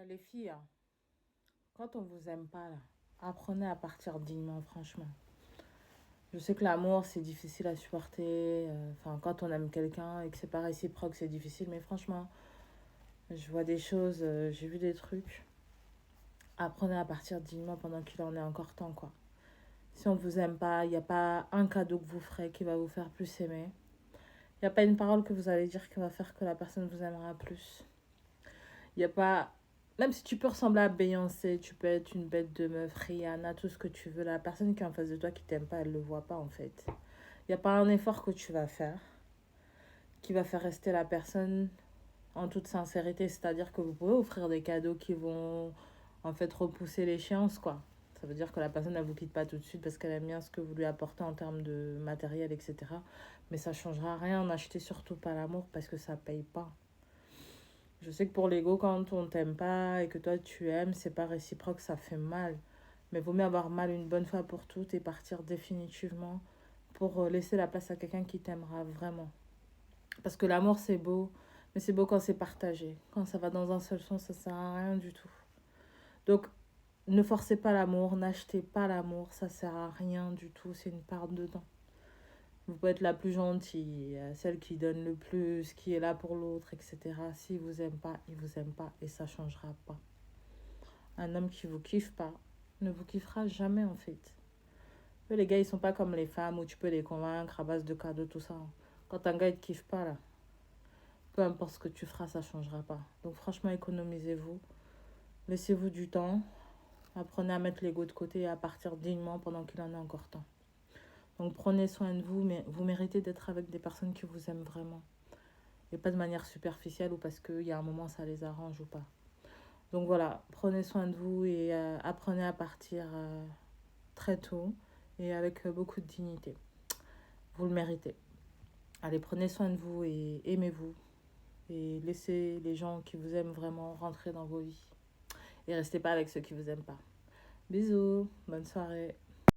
Les filles, hein, quand on vous aime pas, là, apprenez à partir dignement, franchement. Je sais que l'amour, c'est difficile à supporter. Enfin, quand on aime quelqu'un et que c'est pas réciproque, c'est difficile. Mais franchement, je vois des choses, j'ai vu des trucs. Apprenez à partir dignement pendant qu'il en est encore temps, quoi. Si on vous aime pas, il n'y a pas un cadeau que vous ferez qui va vous faire plus aimer. Il n'y a pas une parole que vous allez dire qui va faire que la personne vous aimera plus. Il n'y a pas. Même si tu peux ressembler à Beyoncé, tu peux être une bête de meuf, Rihanna, tout ce que tu veux. La personne qui est en face de toi qui t'aime pas, elle le voit pas en fait. Il n'y a pas un effort que tu vas faire qui va faire rester la personne en toute sincérité. C'est-à-dire que vous pouvez offrir des cadeaux qui vont en fait repousser l'échéance, quoi. Ça veut dire que la personne ne vous quitte pas tout de suite parce qu'elle aime bien ce que vous lui apportez en termes de matériel, etc. Mais ça ne changera rien. N'achetez surtout pas l'amour parce que ça ne paye pas. Je sais que pour l'ego, quand on t'aime pas et que toi tu aimes, c'est pas réciproque, ça fait mal. Mais vaut mieux avoir mal une bonne fois pour toutes et partir définitivement pour laisser la place à quelqu'un qui t'aimera vraiment. Parce que l'amour c'est beau, mais c'est beau quand c'est partagé. Quand ça va dans un seul sens, ça sert à rien du tout. Donc ne forcez pas l'amour, n'achetez pas l'amour, ça sert à rien du tout, c'est une part dedans. Vous pouvez être la plus gentille, celle qui donne le plus, qui est là pour l'autre, etc. S'il vous aime pas, il vous aime pas et ça changera pas. Un homme qui vous kiffe pas ne vous kiffera jamais en fait. Les gars, ils sont pas comme les femmes où tu peux les convaincre à base de cadeaux, tout ça. Quand un gars il te kiffe pas là, peu importe ce que tu feras, ça changera pas. Donc franchement, économisez-vous. Laissez-vous du temps. Apprenez à mettre l'ego de côté et à partir dignement pendant qu'il en est encore temps. Donc prenez soin de vous, mais vous méritez d'être avec des personnes qui vous aiment vraiment. Et pas de manière superficielle ou parce qu'il y a un moment ça les arrange ou pas. Donc voilà, prenez soin de vous et apprenez à partir très tôt et avec beaucoup de dignité. Vous le méritez. Allez, prenez soin de vous et aimez-vous. Et laissez les gens qui vous aiment vraiment rentrer dans vos vies. Et restez pas avec ceux qui vous aiment pas. Bisous, bonne soirée.